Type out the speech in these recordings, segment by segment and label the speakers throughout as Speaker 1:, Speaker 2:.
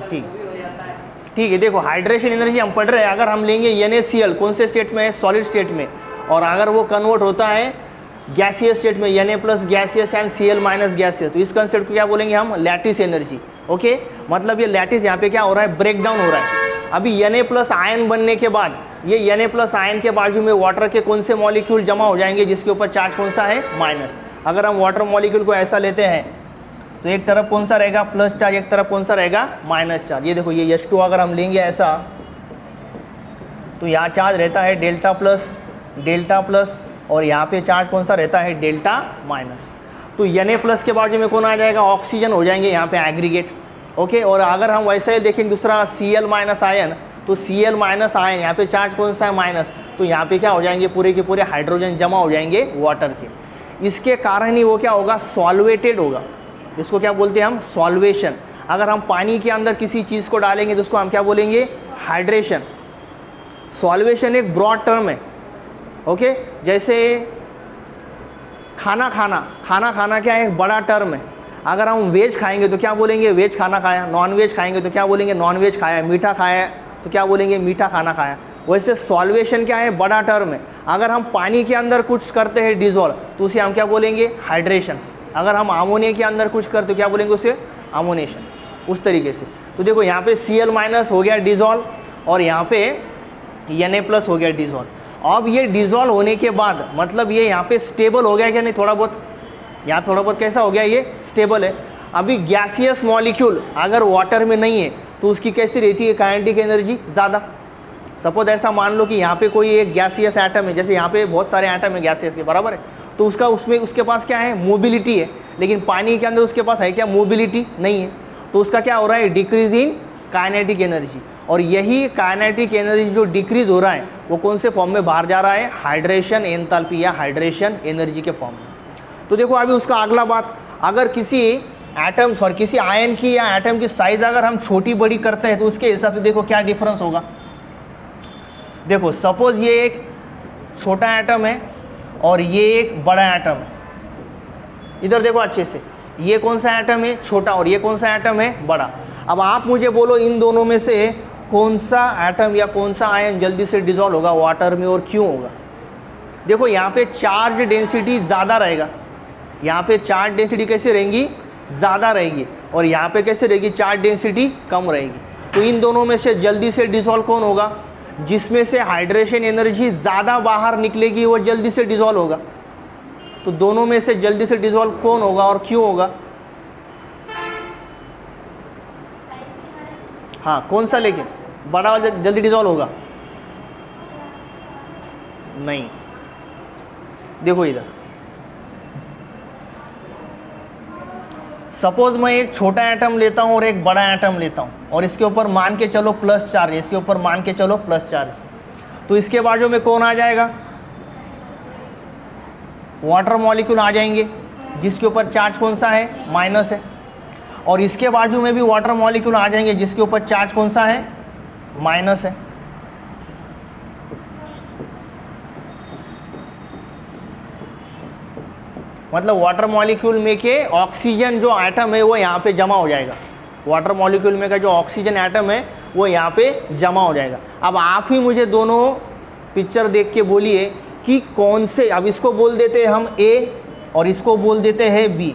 Speaker 1: ठीक ठीक है। देखो हाइड्रेशन एनर्जी हम पढ़ रहे हैं, अगर हम लेंगे NaCl कौन से स्टेट में है, सॉलिड स्टेट में, और अगर वो कन्वर्ट होता है गैसियस स्टेट में, Na plus gaseous and Cl minus gaseous, तो इस कंसेप्ट को क्या बोलेंगे हम, लैटिस एनर्जी। ओके, मतलब ये लैटिस यहाँ पे क्या हो रहा है, ब्रेक डाउन हो रहा है। अभी Na प्लस आयन बनने के बाद ये Na प्लस आयन के बाजू में वाटर के कौन से मॉलिक्यूल जमा हो जाएंगे जिसके ऊपर चार्ज कौन सा है, माइनस। अगर हम वाटर मॉलिक्यूल को ऐसा लेते हैं तो एक तरफ कौन सा रहेगा, प्लस चार्ज, एक तरफ कौन सा रहेगा, माइनस चार्ज। ये देखो ये H2 अगर हम लेंगे ऐसा, तो यहाँ चार्ज रहता है डेल्टा प्लस, और यहाँ पे चार्ज कौन सा रहता है, डेल्टा माइनस। तो Na प्लस के बाजू में कौन आ जाएगा, ऑक्सीजन हो जाएंगे यहाँ पे एग्रीगेट। ओके, और अगर हम वैसे ही देखें दूसरा Cl माइनस आयन, तो Cl माइनस आयन यहाँ पे चार्ज कौन सा है, माइनस, तो यहाँ पे क्या हो जाएंगे, पूरे के पूरे हाइड्रोजन जमा हो जाएंगे वाटर के। इसके कारण ही वो क्या होगा, सॉल्वेटेड होगा। इसको क्या बोलते हैं हम, सॉल्वेशन। अगर हम पानी के अंदर किसी चीज़ को डालेंगे तो उसको हम क्या बोलेंगे, हाइड्रेशन। सॉल्वेशन एक ब्रॉड टर्म है। ओके, जैसे खाना खाना क्या है, एक बड़ा टर्म है। अगर हम वेज खाएंगे तो क्या बोलेंगे, वेज खाना खाया, नॉन वेज खाएंगे तो क्या बोलेंगे, नॉन वेज खाया, मीठा खाया तो क्या बोलेंगे, मीठा खाना खाया। वैसे सॉल्वेशन क्या है, बड़ा टर्म है। अगर हम पानी के अंदर कुछ करते हैं डिजोल्व, तो उसे हम क्या बोलेंगे, हाइड्रेशन। अगर हम अमोनिया के अंदर कुछ करते तो क्या बोलेंगे उसे, अमोनेशन। उस तरीके से तो देखो यहाँ पे Cl माइनस हो गया डिजोल्व, और यहाँ पे Na प्लस हो गया डिजोल्व। अब ये डिजोल्व होने के बाद मतलब ये यहाँ पे स्टेबल हो गया क्या नहीं, थोड़ा बहुत, यहाँ थोड़ा बहुत कैसा हो गया, ये स्टेबल है। अभी गैसियस मॉलिक्यूल अगर वाटर में नहीं है तो उसकी कैसी रहती है, काइनेटिक एनर्जी ज़्यादा। सपोज ऐसा मान लो कि यहाँ पे कोई एक गैसियस एटम है, जैसे यहाँ पे बहुत सारे एटम है गैसियस के, बराबर है, तो उसका उसमें उसके पास क्या है, मोबिलिटी है। लेकिन पानी के अंदर उसके पास है क्या, मोबिलिटी नहीं है। तो उसका क्या हो रहा है, डिक्रीज इन काइनेटिक एनर्जी। और यही काइनेटिक एनर्जी जो डिक्रीज हो रहा है वो कौन से फॉर्म में बाहर जा रहा है, हाइड्रेशन एंथैल्पी या हाइड्रेशन एनर्जी के फॉर्म में। तो देखो अभी उसका अगला बात, अगर किसी एटम्स और किसी आयन की या एटम की साइज अगर हम छोटी बड़ी करते हैं तो उसके हिसाब से देखो क्या डिफरेंस होगा। देखो सपोज ये एक छोटा एटम है और ये एक बड़ा एटम है। इधर देखो अच्छे से, ये कौन सा एटम है, छोटा, और ये कौन सा एटम है, बड़ा। अब आप मुझे बोलो इन दोनों में से कौन सा एटम या कौन सा आयन जल्दी से डिसॉल्व होगा वाटर में, और क्यों होगा। देखो यहाँ पे चार्ज डेंसिटी ज़्यादा रहेगा, यहाँ पे चार्ज डेंसिटी कैसे रहेंगी, ज़्यादा रहेगी, और यहाँ पे कैसे रहेगी, चार्ज डेंसिटी कम रहेगी। तो इन दोनों में से जल्दी से डिसॉल्व कौन होगा, जिसमें से हाइड्रेशन एनर्जी ज़्यादा बाहर निकलेगी वो जल्दी से डिसॉल्व होगा। तो दोनों में से जल्दी से डिसॉल्व कौन होगा और क्यों होगा, हाँ कौन सा, लेकिन बड़ा वाला जल्दी डिसॉल्व होगा नहीं। देखो इधर सपोज मैं एक छोटा एटम लेता हूँ और एक बड़ा एटम लेता हूँ, और इसके ऊपर मान के चलो प्लस चार्ज, इसके ऊपर मान के चलो प्लस चार्ज, तो इसके बाजू में कौन आ जाएगा, वाटर मॉलिक्यूल आ जाएंगे जिसके ऊपर चार्ज कौन सा है, माइनस है। और इसके बाजू में भी वाटर मॉलिक्यूल आ जाएंगे जिसके ऊपर चार्ज कौन सा है, माइनस है। मतलब वाटर मॉलिक्यूल में के ऑक्सीजन जो एटम है वो यहाँ पे जमा हो जाएगा, वाटर मॉलिक्यूल में का जो ऑक्सीजन एटम है वो यहाँ पे जमा हो जाएगा। अब आप ही मुझे दोनों पिक्चर देख के बोलिए कि कौन से, अब इसको बोल देते हैं हम ए और इसको बोल देते हैं बी,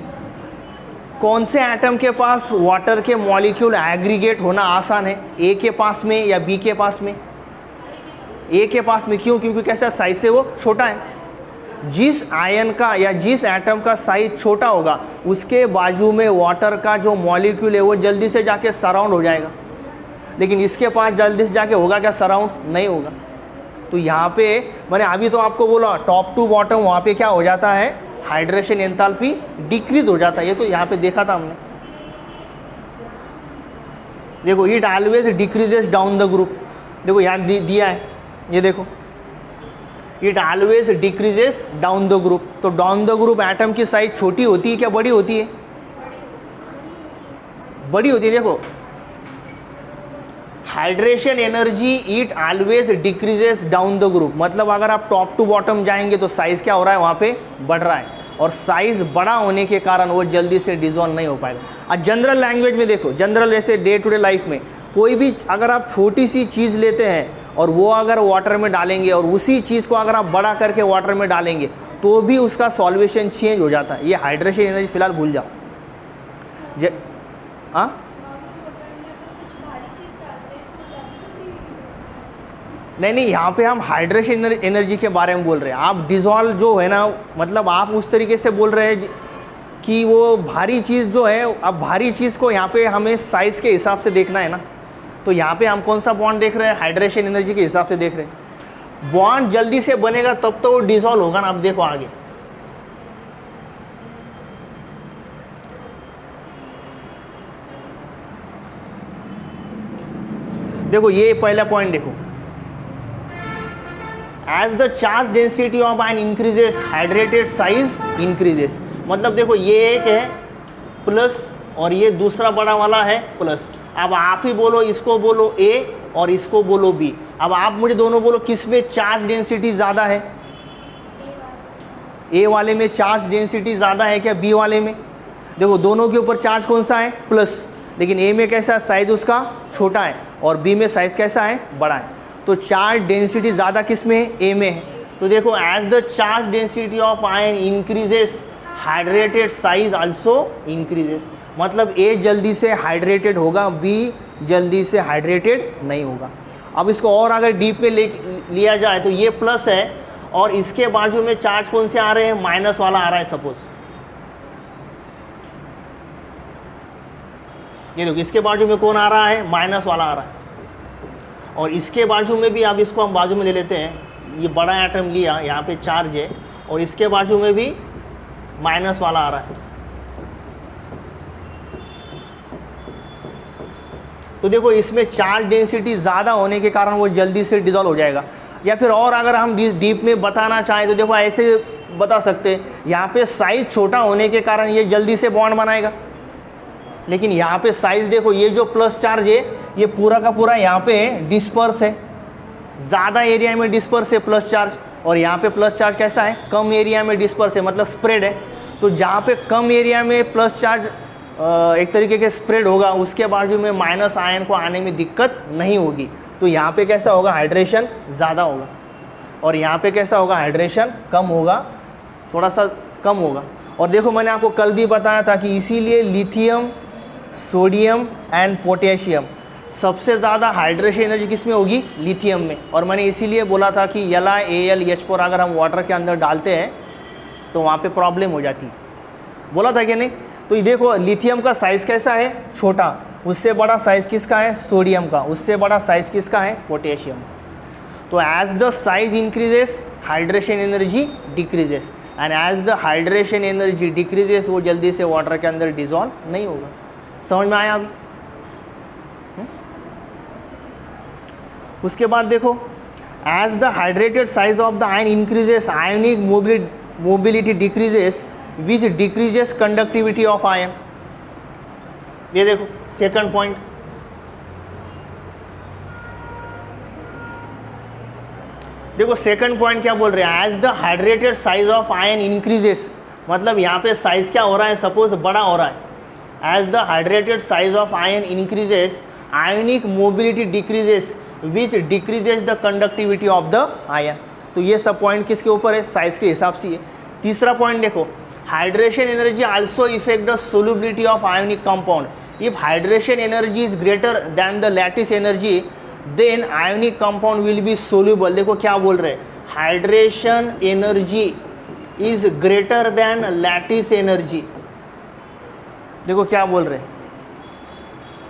Speaker 1: कौन से एटम के पास वाटर के मॉलिक्यूल एग्रीगेट होना आसान है, ए के पास में या बी के पास में, ए के पास में। क्यों, क्योंकि कैसा साइज से वो छोटा है। जिस आयन का या जिस एटम का साइज छोटा होगा उसके बाजू में वाटर का जो मॉलिक्यूल है वो जल्दी से जाके सराउंड हो जाएगा, लेकिन इसके पास जल्दी से जाके होगा क्या, सराउंड नहीं होगा। तो यहाँ पे मैंने अभी तो आपको बोला टॉप टू बॉटम वहाँ पे क्या हो जाता है, हाइड्रेशन एंथैल्पी डिक्रीज हो जाता है। ये तो यहाँ पे देखा था हमने, देखो it always decreases down the group, देखो यहाँ दिया है, ये देखो it always decreases down the group. तो डाउन द ग्रुप एटम की साइज छोटी होती है क्या बड़ी होती है, बड़ी होती है। देखो hydration energy it always decreases down the group, मतलब अगर आप टॉप टू बॉटम जाएंगे तो साइज क्या हो रहा है, वहाँ पे बढ़ रहा है। और साइज़ बड़ा होने के कारण वो जल्दी से डिज़ोल्व नहीं हो पाएगा। अब जनरल लैंग्वेज में देखो, जनरल जैसे डे टू डे लाइफ में कोई भी अगर आप छोटी सी चीज़ लेते हैं और वो अगर वाटर में डालेंगे और उसी चीज़ को अगर आप बड़ा करके वाटर में डालेंगे तो भी उसका सॉल्वेशन चेंज हो जाता है। ये हाइड्रेशन एनर्जी फिलहाल भूल जाओ। हाँ नहीं, यहाँ पे हम हाइड्रेशन एनर्जी के बारे में बोल रहे हैं। आप डिज़ोल्व जो है ना, मतलब आप उस तरीके से बोल रहे हैं कि वो भारी चीज़ जो है, अब भारी चीज़ को यहाँ पे हमें साइज़ के हिसाब से देखना है ना, तो यहाँ पे हम कौन सा बॉन्ड देख रहे हैं? हाइड्रेशन एनर्जी के हिसाब से देख रहे हैं। बॉन्ड जल्दी से बनेगा तब तो वो डिज़ोल्व होगा ना। अब देखो आगे, देखो ये पहला पॉइंट देखो, as the charge density of ion increases hydrated size increases. मतलब देखो ये एक है प्लस और ये दूसरा बड़ा वाला है प्लस। अब आप ही बोलो, इसको बोलो ए और इसको बोलो बी। अब आप मुझे दोनों बोलो किस में चार्ज डेंसिटी ज़्यादा है? ए वाले में चार्ज डेंसिटी ज़्यादा है क्या बी वाले में? देखो दोनों के ऊपर चार्ज कौन सा है? प्लस। लेकिन ए में कैसा साइज उसका छोटा है और बी में साइज कैसा है? बड़ा है। तो चार्ज डेंसिटी ज़्यादा किस में है? ए में है। तो देखो as the charge density of ion increases hydrated size also increases. मतलब ए जल्दी से हाइड्रेटेड होगा, बी जल्दी से हाइड्रेटेड नहीं होगा। अब इसको और अगर डीप में लिया जाए तो ये प्लस है और इसके बाजू में चार्ज कौन से आ रहे हैं? माइनस वाला आ रहा है सपोज। ये देखो इसके बाजू में कौन आ रहा है? माइनस वाला आ रहा है। और इसके बाजू में भी, अब इसको हम बाजू में ले लेते हैं, ये बड़ा एटम लिया, यहाँ पे चार्ज है और इसके बाजू में भी माइनस वाला आ रहा है। तो देखो इसमें चार्ज डेंसिटी ज़्यादा होने के कारण वो जल्दी से डिज़ोल्व हो जाएगा। या फिर और अगर हम डीप में बताना चाहें तो देखो ऐसे बता सकते हैं, यहाँ पे साइज छोटा होने के कारण ये जल्दी से बॉन्ड बनाएगा। लेकिन यहाँ पे साइज देखो, ये जो प्लस चार्ज है ये पूरा का पूरा यहाँ पे डिस्पर्स है, ज़्यादा एरिया में डिस्पर्स है प्लस चार्ज। और यहाँ पे प्लस चार्ज कैसा है? कम एरिया में डिस्पर्स है, मतलब स्प्रेड है। तो जहाँ पे कम एरिया में प्लस चार्ज एक तरीके के स्प्रेड होगा, उसके बाजू में माइनस आयन को आने में दिक्कत नहीं होगी। तो यहाँ पे कैसा होगा? हाइड्रेशन ज़्यादा होगा। और यहाँ पे कैसा होगा? हाइड्रेशन कम होगा, थोड़ा सा कम होगा। और देखो मैंने आपको कल भी बताया था कि इसीलिए लिथियम, सोडियम एंड पोटेशियम सबसे ज़्यादा हाइड्रेशन एनर्जी किस में होगी? लिथियम में। और मैंने इसीलिए बोला था कि LiAlH4 अगर हम वाटर के अंदर डालते हैं तो वहाँ पे प्रॉब्लम हो जाती है, बोला था कि नहीं? तो ये देखो लिथियम का साइज़ कैसा है? छोटा। उससे बड़ा साइज़ किसका है? सोडियम का। उससे बड़ा साइज़ किसका है? पोटेशियम। तो as the size increases hydration energy decreases, and as the hydration energy decreases वो जल्दी से वाटर के अंदर डिजॉल्व नहीं होगा। समझ में आया अभी? उसके बाद देखो, as the hydrated size of the ion increases ionic mobility decreases which decreases conductivity of ion. ये देखो सेकंड पॉइंट। देखो सेकंड पॉइंट क्या बोल रहे हैं? As the hydrated size of ion increases, मतलब यहाँ पे साइज क्या हो रहा है? सपोज बड़ा हो रहा है। As the hydrated size of ion increases ionic mobility decreases which decreases the conductivity of the ion. तो ये सब पॉइंट किसके ऊपर है? साइज के हिसाब से है। तीसरा पॉइंट देखो, hydration energy also effect the solubility of ionic compound. If hydration energy is greater than the lattice energy then ionic compound will be soluble. देखो क्या बोल रहे हैं? Hydration energy is greater than lattice energy. देखो क्या बोल रहे हैं?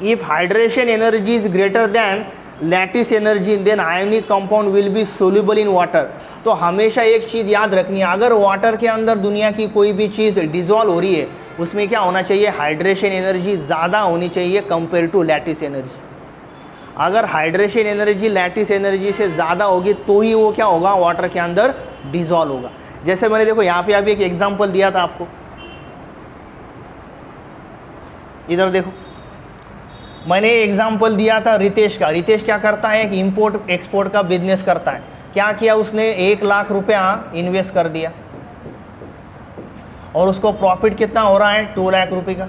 Speaker 1: If hydration energy is greater than lattice energy then ionic compound will be soluble in water. तो हमेशा एक चीज़ याद रखनी है, अगर वाटर के अंदर दुनिया की कोई भी चीज़ डिजॉल्व हो रही है उसमें क्या होना चाहिए? हाइड्रेशन एनर्जी ज़्यादा होनी चाहिए कंपेयर टू लैटिस एनर्जी। अगर हाइड्रेशन एनर्जी लैटिस एनर्जी से ज़्यादा होगी तो ही वो क्या होगा? वाटर के अंदर डिजॉल्व होगा। जैसे मैंने देखो यहाँ पे अभी एक एग्जाम्पल दिया था आपको, इधर देखो मैंने एग्जाम्पल दिया था रितेश का। रितेश क्या करता है? कि इंपोर्ट एक्सपोर्ट का बिजनेस करता है। क्या किया उसने? 1 लाख रुपया इन्वेस्ट कर दिया और उसको प्रॉफिट कितना हो रहा है, 2 लाख रुपए का,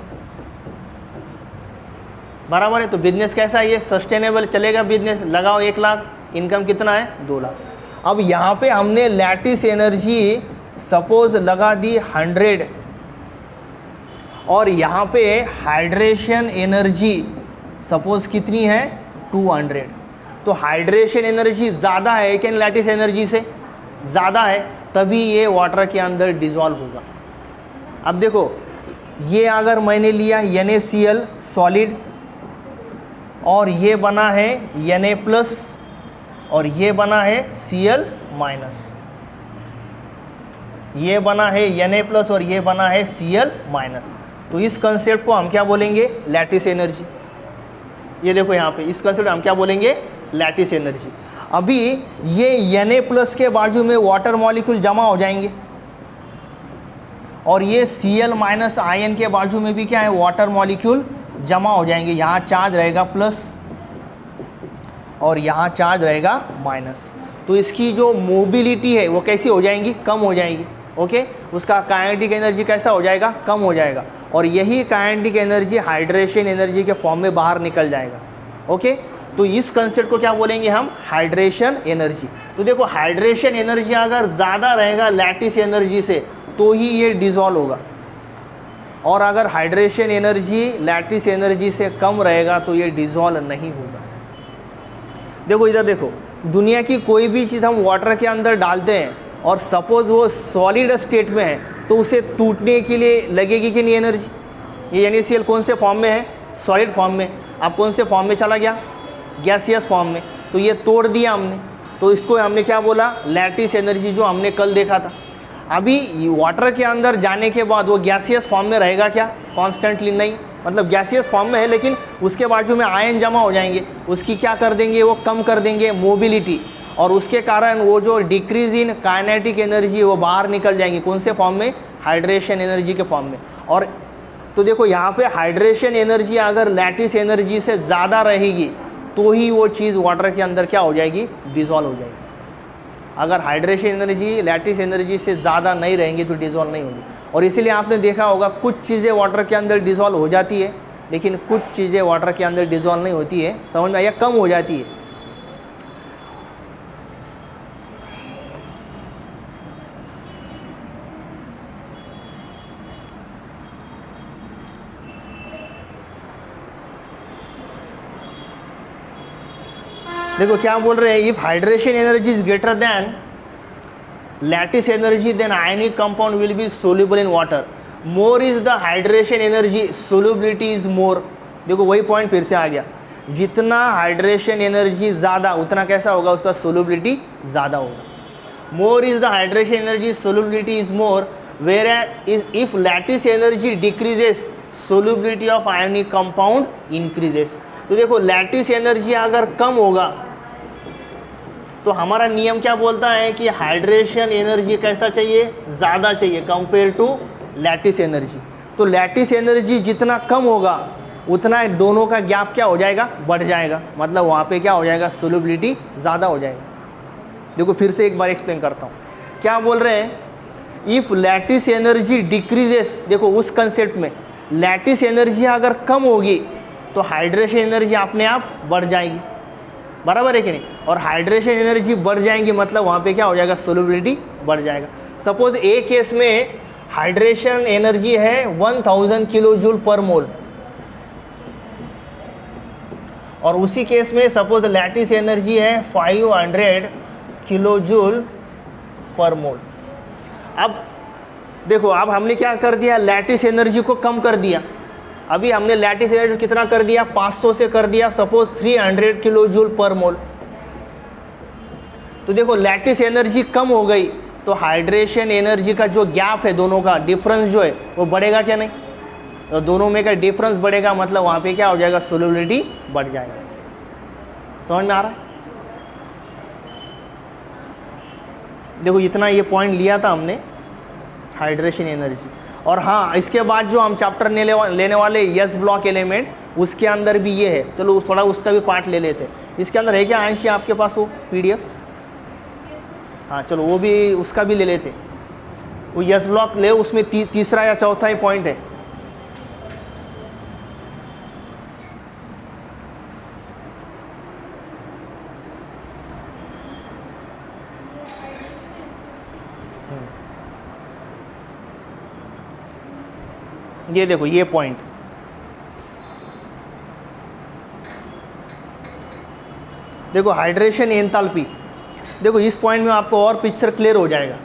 Speaker 1: बराबर है। तो बिजनेस कैसा है, ये सस्टेनेबल चलेगा बिजनेस। लगाओ 1 लाख, इनकम कितना है, 2 लाख। अब यहाँ पे हमने लैटिस एनर्जी सपोज लगा दी 100 और यहाँ पे हाइड्रेशन एनर्जी सपोज कितनी है, 200। तो हाइड्रेशन एनर्जी ज़्यादा है कि लैटिस एनर्जी से, ज़्यादा है, तभी ये वाटर के अंदर डिज़ोल्व होगा। अब देखो ये अगर मैंने लिया NaCl सॉलिड और ये बना है Na+ और ये बना है Cl-, ये बना है Na+ और ये बना है Cl-, तो इस कंसेप्ट को हम क्या बोलेंगे, लैटिस एनर्जी। ये देखो यहाँ पे इस कंसेप्ट हम क्या बोलेंगे, लैटिस एनर्जी। अभी ये Na+ के बाजू में वाटर मॉलिक्यूल जमा हो जाएंगे और ये Cl- आयन के बाजू में भी क्या है, वाटर मॉलिक्यूल जमा हो जाएंगे। यहाँ चार्ज रहेगा प्लस और यहाँ चार्ज रहेगा माइनस। तो इसकी जो मोबिलिटी है वो कैसी हो जाएंगी, कम हो जाएगी। ओके, उसका काइनेटिक एनर्जी कैसा हो जाएगा, कम हो जाएगा। और यही काइनेटिक एनर्जी हाइड्रेशन एनर्जी के फॉर्म में बाहर निकल जाएगा। ओके, तो इस कंसेप्ट को क्या बोलेंगे हम, हाइड्रेशन एनर्जी। तो देखो हाइड्रेशन एनर्जी अगर ज़्यादा रहेगा लैटिस एनर्जी से तो ही ये डिज़ोल्व होगा, और अगर हाइड्रेशन एनर्जी लैटिस एनर्जी से कम रहेगा तो ये डिज़ोल्व नहीं होगा। देखो इधर देखो, दुनिया की कोई भी चीज़ हम वाटर के अंदर डालते हैं और सपोज वो सॉलिड स्टेट में है तो उसे टूटने के लिए लगेगी कि नहीं एनर्जी। ये NaCl कौन से फॉर्म में है, सॉलिड फॉर्म में। अब कौन से फॉर्म में चला गया, गैसियस फॉर्म में। तो ये तोड़ दिया हमने, तो इसको हमने क्या बोला, लैटिस एनर्जी, जो हमने कल देखा था। अभी वाटर के अंदर जाने के बाद वो गैसियस फॉर्म में रहेगा क्या, कॉन्स्टेंटली नहीं, मतलब गैसियस फॉर्म में है लेकिन उसके बाजू में आयन जमा हो जाएंगे, उसकी क्या कर देंगे, वो कम कर देंगे मोबिलिटी, और उसके कारण वो जो डिक्रीज इन काइनेटिक एनर्जी वो बाहर निकल जाएंगी। कौन से फॉर्म में, हाइड्रेशन एनर्जी के फॉर्म में। और तो देखो यहाँ पे हाइड्रेशन एनर्जी अगर लैटिस एनर्जी से ज़्यादा रहेगी तो ही वो चीज़ वाटर के अंदर क्या हो जाएगी, डिज़ोल्व हो जाएगी। अगर हाइड्रेशन एनर्जी लैटिस एनर्जी से ज़्यादा नहीं रहेंगी तो डिज़ोल्व नहीं होगी। और इसीलिए आपने देखा होगा कुछ चीज़ें वाटर के अंदर डिज़ोल्व हो जाती है लेकिन कुछ चीज़ें वाटर के अंदर डिज़ोल्व नहीं होती है। समझ में आया, कम हो जाती है। देखो क्या बोल रहे हैं, if hydration energy is greater then lattice energy then ionic compound will be soluble in water. More is the hydration energy, solubility is more. देखो वही पॉइंट फिर से आ गया, जितना हाइड्रेशन एनर्जी ज़्यादा उतना कैसा होगा, उसका सोल्यूबिलिटी ज़्यादा होगा। More is the hydration energy, solubility is more, where is if lattice energy decreases, solubility of ionic compound increases. तो देखो लैटिस एनर्जी अगर कम होगा तो हमारा नियम क्या बोलता है कि हाइड्रेशन एनर्जी कैसा चाहिए, ज़्यादा चाहिए कंपेयर टू लैटिस एनर्जी। तो लैटिस एनर्जी जितना कम होगा उतना दोनों का गैप क्या हो जाएगा, बढ़ जाएगा, मतलब वहाँ पे क्या हो जाएगा, सोल्यूबिलिटी ज़्यादा हो जाएगा। देखो फिर से एक बार एक्सप्लेन करता हूँ, क्या बोल रहे हैं, इफ़ लैटिस एनर्जी डिक्रीजेस, देखो उस कंसेप्ट में लैटिस एनर्जी अगर कम होगी तो हाइड्रेशन एनर्जी अपने आप बढ़ जाएगी, बराबर है कि नहीं। और हाइड्रेशन एनर्जी बढ़ जाएंगी मतलब वहाँ पे क्या हो जाएगा, सोल्यूबिलिटी बढ़ जाएगा। सपोज ए केस में हाइड्रेशन एनर्जी है 1000 किलो जूल पर मोल, और उसी केस में सपोज लैटिस एनर्जी है 500 किलो जूल पर मोल। अब देखो, अब हमने क्या कर दिया, लैटिस एनर्जी को कम कर दिया। अभी हमने लैटिस एनर्जी कितना कर दिया, 500 से कर दिया सपोज 300 किलो जूल पर मोल। तो देखो लैटिस एनर्जी कम हो गई तो हाइड्रेशन एनर्जी का जो गैप है, दोनों का डिफरेंस जो है वो बढ़ेगा क्या, नहीं। तो दोनों में का डिफरेंस बढ़ेगा मतलब वहाँ पे क्या हो जाएगा, सोल्यूबिलिटी बढ़ जाएगा। समझ में आ रहा है। देखो इतना ये पॉइंट लिया था हमने हाइड्रेशन एनर्जी। और हाँ, इसके बाद जो हम चैप्टर लेने वाले यस ब्लॉक एलिमेंट, उसके अंदर भी ये है। चलो थोड़ा उसका भी पार्ट ले लेते। इसके अंदर है क्या आंशी आपके पास वो PDF? हाँ चलो वो भी, उसका भी ले लेते। वो यस ब्लॉक ले, उसमें तीसरा या चौथा ही पॉइंट है। ये देखो ये पॉइंट, देखो हाइड्रेशन एंथैल्पी, देखो इस पॉइंट में आपको और पिक्चर क्लियर हो जाएगा।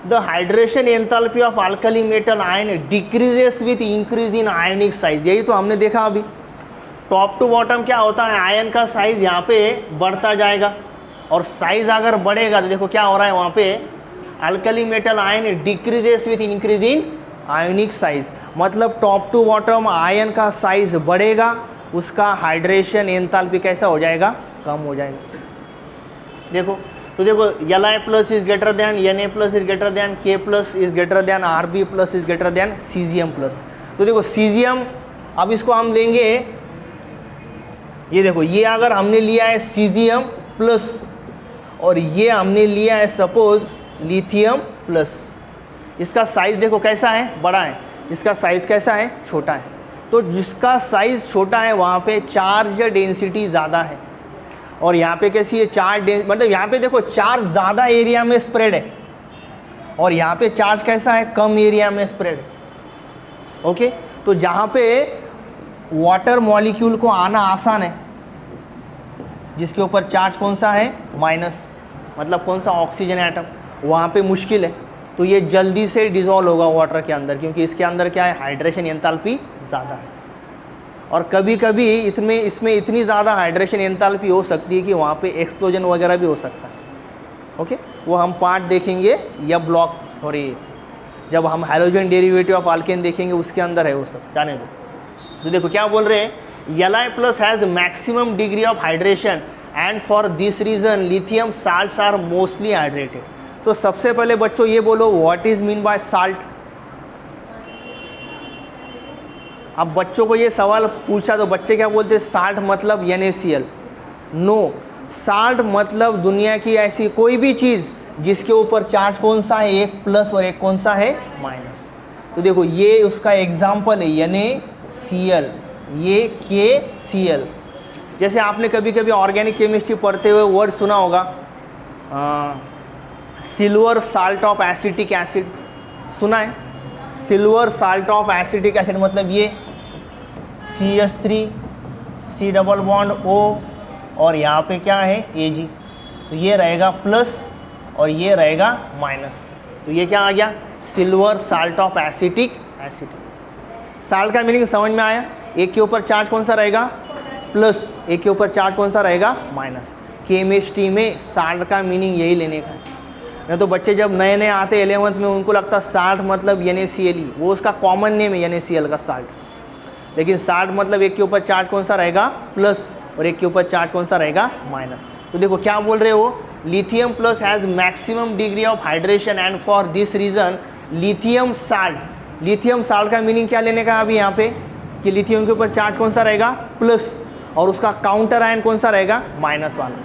Speaker 1: The hydration enthalpy of alkali metal ion decreases with increase in ionic size. यही तो हमने देखा अभी, टॉप टू बॉटम क्या होता है, आयन का साइज यहाँ पे बढ़ता जाएगा, और साइज अगर बढ़ेगा तो देखो क्या हो रहा है वहाँ पे, alkali metal ion decreases with increase in ionic size. मतलब टॉप टू बॉटम आयन का साइज बढ़ेगा, उसका हाइड्रेशन एंथैल्पी कैसा हो जाएगा, कम हो जाएगा। देखो तो देखो Li plus is greater then Na plus is greater then K plus is greater then Rb plus is greater then Cgm plus. तो देखो Cgm, अब इसको हम लेंगे, ये देखो ये अगर हमने लिया है Cgm प्लस और ये हमने लिया है सपोज लिथियम प्लस, इसका साइज देखो कैसा है, बड़ा है, इसका साइज कैसा है, छोटा है। तो जिसका साइज छोटा है वहाँ पे चार्ज डेंसिटी ज़्यादा है, और यहाँ पे कैसी है, चार्ज मतलब यहाँ पे देखो चार्ज ज़्यादा एरिया में स्प्रेड है, और यहाँ पे चार्ज कैसा है, कम एरिया में स्प्रेड है। ओके, तो जहाँ पे वाटर मॉलिक्यूल को आना आसान है, जिसके ऊपर चार्ज कौन सा है, माइनस, मतलब कौन सा, ऑक्सीजन एटम, वहाँ पे मुश्किल है, तो ये जल्दी से डिज़ोल्व होगा वाटर के अंदर, क्योंकि इसके अंदर क्या है, हाइड्रेशन एंथैल्पी ज़्यादा है। और कभी कभी इसमें इतनी ज़्यादा हाइड्रेशन एंथैल्पी हो सकती है कि वहाँ पे एक्सप्लोजन वगैरह भी हो सकता है। ओके, वो हम पार्ट देखेंगे, या ब्लॉक सॉरी जब हम हाइड्रोजन डेरिवेटिव ऑफ अल्केन देखेंगे उसके अंदर है वो सब, जाने दो। तो देखो क्या बोल रहे हैं, Li plus has maximum degree of hydration and for this reason lithium salts are mostly hydrated. तो सबसे पहले बच्चों ये बोलो, what is mean by salt. अब बच्चों को ये सवाल पूछा तो बच्चे क्या बोलते हैं, साल्ट मतलब NaCl। नो, साल्ट मतलब दुनिया की ऐसी कोई भी चीज़ जिसके ऊपर चार्ज कौन सा है, एक प्लस और एक कौन सा है, माइनस। तो देखो ये उसका एग्जाम्पल है NaCl, ये KCl। जैसे आपने कभी कभी ऑर्गेनिक केमिस्ट्री पढ़ते हुए वर्ड सुना होगा, silver salt of acetic acid, सुना है, silver salt of acetic acid मतलब ये CH3 C double bond O, और यहाँ पे क्या है Ag, तो ये रहेगा प्लस और ये रहेगा माइनस, तो ये क्या आ गया, silver salt of acetic acid. Salt का मीनिंग समझ में आया, एक के ऊपर चार्ज कौन सा रहेगा, प्लस, एक के ऊपर चार्ज कौन सा रहेगा, माइनस। केमिस्ट्री में साल्ट का मीनिंग यही लेने का है। नहीं तो बच्चे जब नए नए आते 11th में उनको लगता साल्ट मतलब NaCl ही, वो उसका कॉमन नेम है NaCl का साल्ट, लेकिन साल्ट मतलब एक के ऊपर चार्ज कौन सा रहेगा, प्लस, और एक के ऊपर चार्ज कौन सा रहेगा, माइनस। तो देखो क्या बोल रहे हो, lithium plus has maximum degree of hydration and for this reason lithium salt. Lithium salt का मीनिंग क्या लेने का अभी यहाँ पे, कि लिथियम के ऊपर चार्ज कौन सा रहेगा, प्लस, और उसका काउंटर आयन कौन सा रहेगा, माइनस वाला।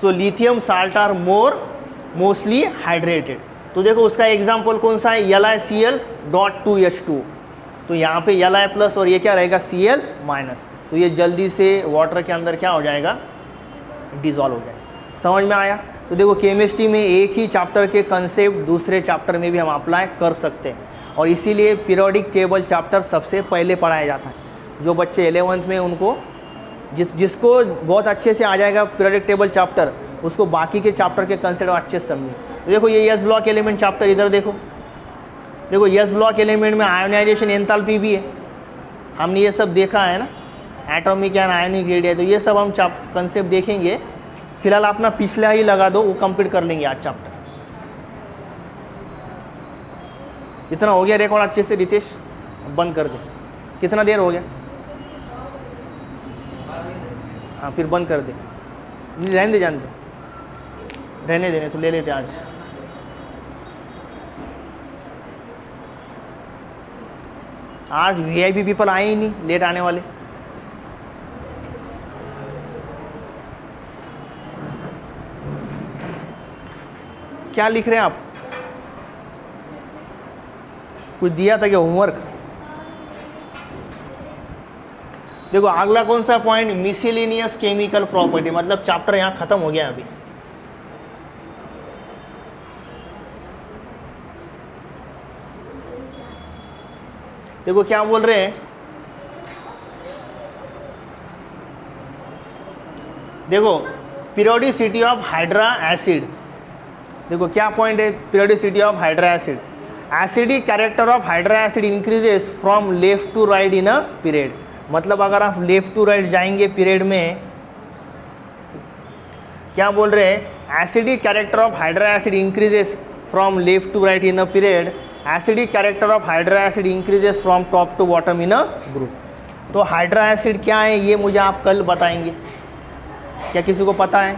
Speaker 1: So lithium salt are mostly hydrated. तो देखो उसका एग्जाम्पल कौन सा है, LiCl.2H2, तो यहाँ पे Li प्लस और ये क्या रहेगा, Cl माइनस, तो ये जल्दी से वाटर के अंदर क्या हो जाएगा, डिज़ोल्व हो जाएगा। समझ में आया। तो देखो केमिस्ट्री में एक ही चैप्टर के कंसेप्ट दूसरे चैप्टर में भी हम अप्लाई कर सकते हैं, और इसीलिए पीरियोडिक टेबल चैप्टर सबसे पहले पढ़ाया जाता है। जो बच्चे 11th में उनको जिसको बहुत अच्छे से आ जाएगा पीरियोडिक टेबल चैप्टर, उसको बाकी के चैप्टर के कंसेप्ट अच्छे से समझे। तो देखो ये एस ब्लॉक एलिमेंट चैप्टर, इधर देखो, देखो एस ब्लॉक एलिमेंट में आयोनाइजेशन एंथैल्पी भी है, हमने ये सब देखा है ना, एटॉमिक एंड आयनिक रेडिया, तो ये सब हम कंसेप्ट देखेंगे। फिलहाल अपना पिछला ही लगा दो, वो कंप्लीट कर लेंगे आज चैप्टर। इतना हो गया रिकॉर्ड अच्छे से रितेश, बंद कर दे। कितना देर हो गया, हाँ फिर बंद कर दे, रहने दे, जानते रहने देने तो ले लेते आज। आज VIP पीपल आए ही नहीं, लेट आने वाले। क्या लिख रहे हैं आप, कुछ दिया था क्या होमवर्क? देखो अगला कौन सा पॉइंट, मिसलेनियस केमिकल प्रॉपर्टी, मतलब चैप्टर यहाँ खत्म हो गया अभी। देखो क्या बोल रहे हैं, देखो पीरियोडिसिटी ऑफ हाइड्रा एसिड। देखो क्या पॉइंट है, periodicity of hydra acid. Acidic character of hydra acid increases from left to right in a period. मतलब अगर आप लेफ्ट टू राइट जाएंगे पीरियड में, क्या बोल रहे हैं, acidic character of hydra acid increases from left to right in a period. Acidic character of hydra acid increases from top to bottom in a group. तो हाइड्रा एसिड क्या है ये मुझे आप कल बताएंगे, क्या किसी को पता है?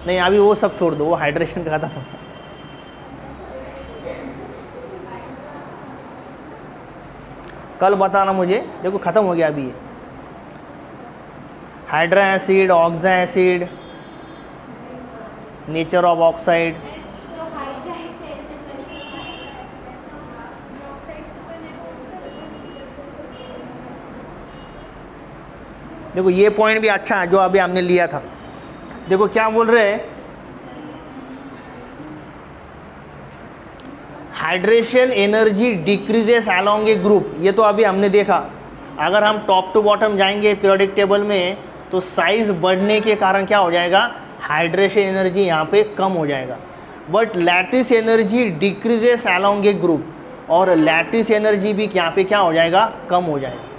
Speaker 1: नहीं अभी वो सब छोड़ दो, वो हाइड्रेशन का खत्म हो गया। कल बताना मुझे, देखो खत्म हो गया अभी ये। Hydra acid, oxa acid, nature of oxide. देखो ये पॉइंट भी अच्छा है जो अभी हमने लिया था। देखो क्या बोल रहे हैं, hydration energy decreases along a group. ये तो अभी हमने देखा, अगर हम टॉप टू बॉटम जाएंगे पीरियोडिक टेबल में तो साइज बढ़ने के कारण क्या हो जाएगा, हाइड्रेशन एनर्जी यहाँ पे कम हो जाएगा। But lattice energy decreases along a group, और लैटिस एनर्जी भी यहाँ पे क्या हो जाएगा, कम हो जाएगा।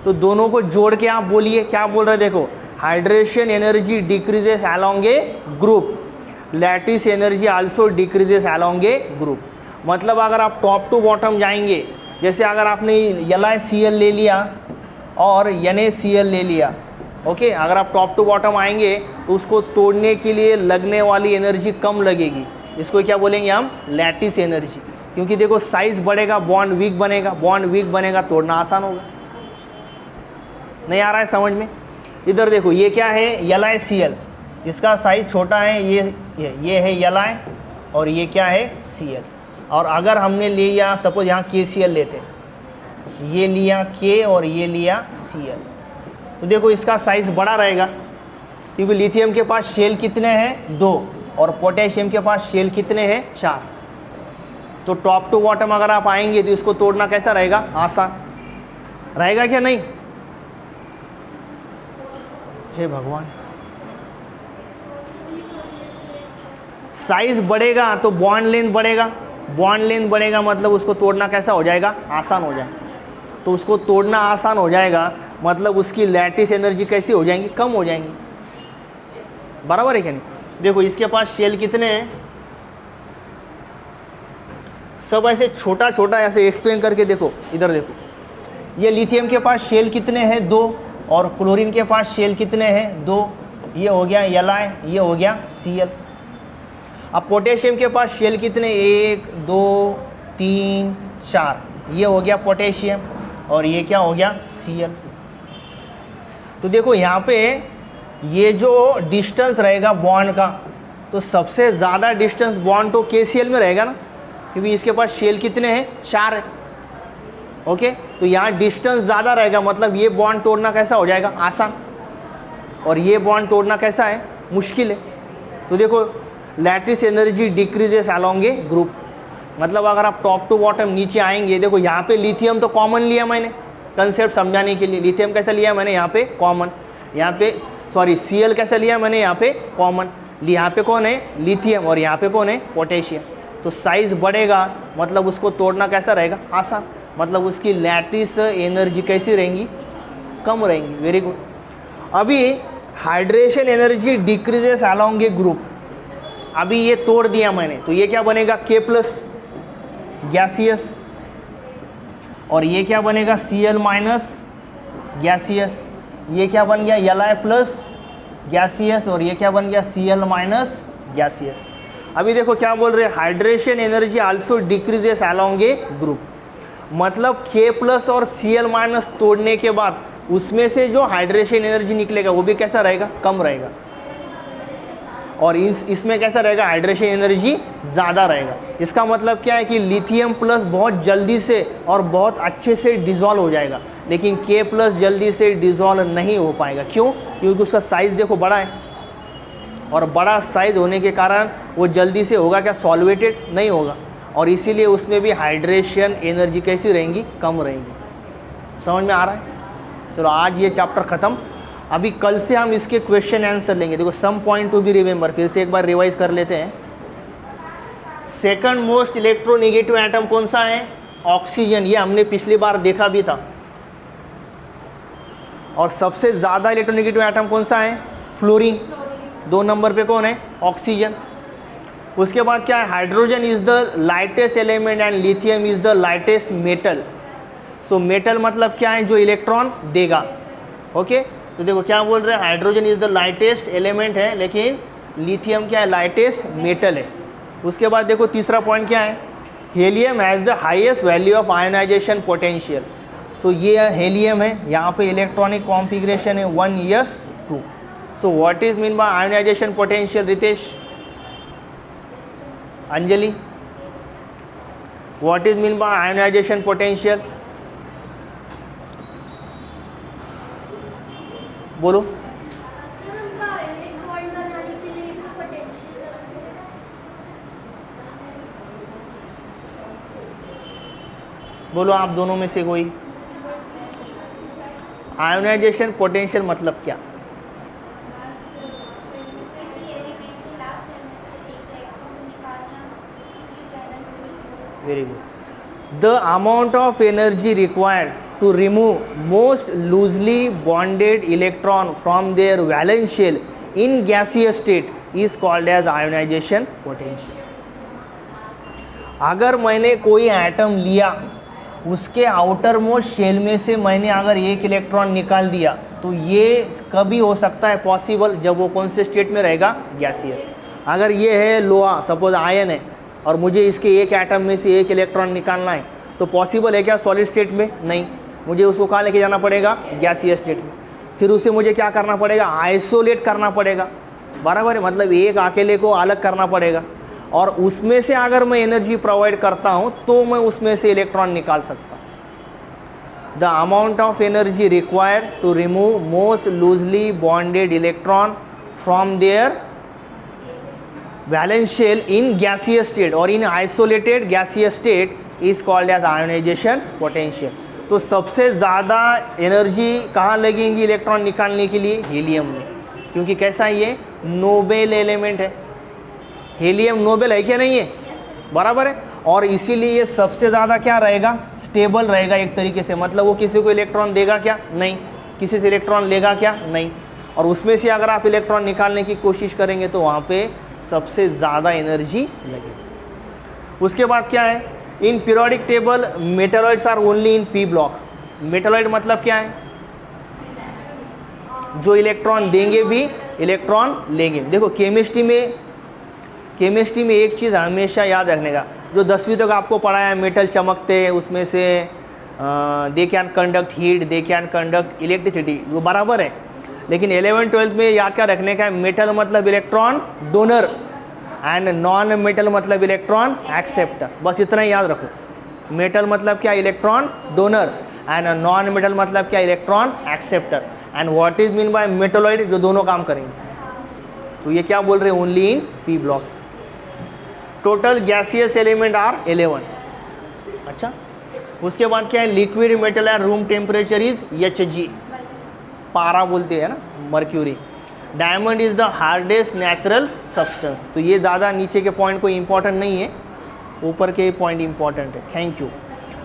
Speaker 1: तो दोनों को जोड़ के आप बोलिए, क्या बोल रहे हैं, देखो hydration energy decreases along a group, lattice energy also decreases along a group. मतलब अगर आप टॉप टू बॉटम जाएंगे, जैसे अगर आपने LiCl ले लिया और NaCl ले लिया, ओके, अगर आप टॉप टू बॉटम आएंगे तो उसको तोड़ने के लिए लगने वाली एनर्जी कम लगेगी। इसको क्या बोलेंगे हम, लैटिस एनर्जी। क्योंकि देखो साइज बढ़ेगा, बॉन्ड वीक बनेगा, बॉन्ड वीक बनेगा, तोड़ना आसान होगा। नहीं आ रहा है समझ में? इधर देखो ये क्या है, LiCl, इसका साइज छोटा है, ये है Li और ये क्या है, Cl। और अगर हमने लिया सपोज यहाँ KCl लेते, ये लिया K और ये लिया Cl, तो देखो इसका साइज बड़ा रहेगा, क्योंकि लिथियम के पास शेल कितने हैं, 2, और पोटेशियम के पास शेल कितने हैं, 4। तो टॉप टू बॉटम अगर आप आएंगे तो इसको तोड़ना कैसा रहेगा, आसान रहेगा क्या नहीं? हे भगवान, साइज बढ़ेगा तो बॉन्ड लेंथ बढ़ेगा, बॉन्ड लेंथ बढ़ेगा मतलब उसको तोड़ना कैसा हो जाएगा, आसान हो जाएगा। तो उसको तोड़ना आसान हो जाएगा मतलब उसकी लैटिस एनर्जी कैसी हो जाएंगी, कम हो जाएंगी। बराबर है क्या नहीं? देखो इसके पास शेल कितने हैं, सब ऐसे छोटा छोटा ऐसे एक्सप्लेन करके देखो। इधर देखो, ये लिथियम के पास शेल कितने हैं, 2, और क्लोरीन के पास शेल कितने हैं, 2। ये हो गया Li, ये हो गया Cl। अब पोटेशियम के पास शेल कितने, 1, 2, 3, 4, ये हो गया पोटेशियम, और ये क्या हो गया, Cl। तो देखो यहाँ पे ये जो डिस्टेंस रहेगा बॉन्ड का, तो सबसे ज़्यादा डिस्टेंस बॉन्ड तो KCl में रहेगा ना, क्योंकि इसके पास शेल कितने हैं, 4 है। ओके, तो यहाँ डिस्टेंस ज़्यादा रहेगा मतलब ये बॉन्ड तोड़ना कैसा हो जाएगा, आसान, और ये बॉन्ड तोड़ना कैसा है, मुश्किल है। तो देखो lattice energy decreases along a group, मतलब अगर आप टॉप टू बॉटम नीचे आएंगे, देखो यहाँ पे लिथियम तो कॉमन लिया मैंने कंसेप्ट समझाने के लिए। लिथियम कैसा लिया मैंने, यहाँ पे कॉमन, यहाँ पे सॉरी Cl कैसा लिया मैंने, यहाँ पे कॉमन। यहाँ पे कौन है, लिथियम, और यहाँ पे कौन है, पोटेशियम। तो साइज बढ़ेगा मतलब उसको तोड़ना कैसा रहेगा, आसान, मतलब उसकी लैटिस एनर्जी कैसी रहेंगी, कम रहेंगी। Very good. अभी hydration energy decreases along a group, अभी ये तोड़ दिया मैंने, तो ये क्या बनेगा, K+ गैसियस, और ये क्या बनेगा, Cl- गैसियस। ये क्या बन गया, Li+ गैसियस, और ये क्या बन गया, Cl- गैसियस। अभी देखो क्या बोल रहे हैं, hydration energy also decreases along a group, मतलब K+ और Cl- तोड़ने के बाद उसमें से जो हाइड्रेशन एनर्जी निकलेगा वो भी कैसा रहेगा, कम रहेगा। और इसमें कैसा रहेगा, हाइड्रेशन एनर्जी ज़्यादा रहेगा। इसका मतलब क्या है कि लिथियम प्लस बहुत जल्दी से और बहुत अच्छे से डिज़ोल्व हो जाएगा, लेकिन के प्लस जल्दी से डिज़ोल्व नहीं हो पाएगा। क्यों? क्योंकि उसका साइज़ देखो बड़ा है, और बड़ा साइज़ होने के कारण वो जल्दी से होगा क्या, सॉल्वेटेड नहीं होगा, और इसीलिए उसमें भी हाइड्रेशन एनर्जी कैसी रहेंगी, कम रहेंगी। समझ में आ रहा है? चलो आज ये चैप्टर ख़त्म। अभी कल से हम इसके क्वेश्चन आंसर लेंगे। देखो some point to be remember, फिर से एक बार रिवाइज कर लेते हैं। सेकंड मोस्ट इलेक्ट्रोनेगेटिव एटम कौन सा है, ऑक्सीजन। ये हमने पिछली बार देखा भी था। और सबसे ज़्यादा इलेक्ट्रोनेगेटिव एटम कौन सा है, फ्लोरीन। 2 नंबर पे कौन है, ऑक्सीजन। उसके बाद क्या है, hydrogen is the lightest element and lithium is the lightest metal. So metal मतलब क्या है, जो इलेक्ट्रॉन देगा। ओके, तो देखो क्या बोल रहे हैं, hydrogen is the lightest element है, लेकिन लिथियम क्या है, लाइटेस्ट मेटल है। उसके बाद देखो तीसरा पॉइंट क्या है, helium has the highest value of ionisation potential. So ये हेलियम है, यहाँ पे इलेक्ट्रॉनिक कॉन्फ़िगरेशन है 1s2। So what is mean by ionisation potential, Ritesh, Anjali, what is mean by ionisation potential, बोलो। बोलो आप दोनों में से कोई। आयोनाइजेशन पोटेंशियल मतलब क्या? Very good. The amount of energy required to remove most loosely bonded electron from their valence shell in gaseous state is called as ionization potential। अगर मैंने कोई एटम लिया, उसके आउटर मोस्ट शेल में से मैंने अगर एक इलेक्ट्रॉन निकाल दिया, तो ये कभी हो सकता है पॉसिबल, जब वो कौन से स्टेट में रहेगा, गैसियस। अगर ये है लोहा, सपोज आयन है, और मुझे इसके एक एटम में से एक इलेक्ट्रॉन निकालना है, तो पॉसिबल है क्या सॉलिड स्टेट में? नहीं, मुझे उसको कहाँ लेके जाना पड़ेगा, गैसियस स्टेट में। फिर उसे मुझे क्या करना पड़ेगा, आइसोलेट करना पड़ेगा, बराबर है, मतलब एक अकेले को अलग करना पड़ेगा, और उसमें से अगर मैं एनर्जी प्रोवाइड करता हूँ तो मैं उसमें से इलेक्ट्रॉन निकाल सकता हूँ। The amount of energy required to remove most loosely bonded electron from their valence shell in gaseous state और in isolated gaseous state is called as ionisation potential. तो सबसे ज़्यादा एनर्जी कहाँ लगेंगी इलेक्ट्रॉन निकालने के लिए, हीलियम में, क्योंकि कैसा है ये, नोबेल एलिमेंट है। हीलियम नोबेल है क्या, नहीं है, बराबर है, और इसीलिए ये सबसे ज़्यादा क्या रहेगा, स्टेबल रहेगा एक तरीके से। मतलब वो किसी को इलेक्ट्रॉन देगा क्या, नहीं, किसी से इलेक्ट्रॉन लेगा क्या, नहीं, और उसमें से अगर आप इलेक्ट्रॉन निकालने की कोशिश करेंगे तो वहाँ पे सबसे ज़्यादा एनर्जी लगेगी। उसके बाद क्या है, in periodic table metalloids are only in P block. Metalloid मतलब क्या है, जो इलेक्ट्रॉन देंगे भी इलेक्ट्रॉन लेंगे। देखो केमिस्ट्री में एक चीज़ हमेशा याद रखने का, जो 10वीं तक आपको पढ़ाया है, मेटल चमकते हैं, उसमें से they can conduct heat, they can conduct electricity, वो बराबर है। लेकिन 11th-12th में याद क्या रखने का है, मेटल मतलब electron donor and non metal मतलब इलेक्ट्रॉन एक्सेप्टर, बस इतना ही याद रखो। मेटल मतलब क्या, electron donor, and non metal मतलब क्या, electron acceptor. And what is mean bye metalloid, जो दोनों काम करेंगे। तो ये क्या बोल रहे हैं, only in P block. Total gaseous element are 11। अच्छा, उसके बाद क्या है, liquid metal and room temperature is Hg, पारा बोलते हैं ना, mercury. Diamond is the hardest natural substance. तो ये ज़्यादा नीचे के पॉइंट कोई इंपॉर्टेंट नहीं है, ऊपर के पॉइंट इंपॉर्टेंट है। Thank you.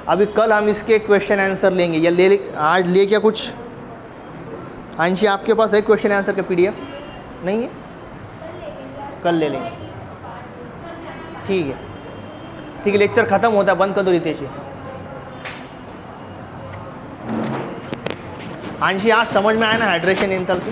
Speaker 1: अभी कल हम इसके क्वेश्चन आंसर लेंगे, या आज ले क्या कुछ, अंशी आपके पास है क्वेश्चन आंसर का PDF नहीं है, कल ले लेंगे, ठीक है, ठीक है। लेक्चर ख़त्म होता है, बंद कर दो रितेश। अंशी आज समझ में आया ना हाइड्रेशन एंथैल्पी?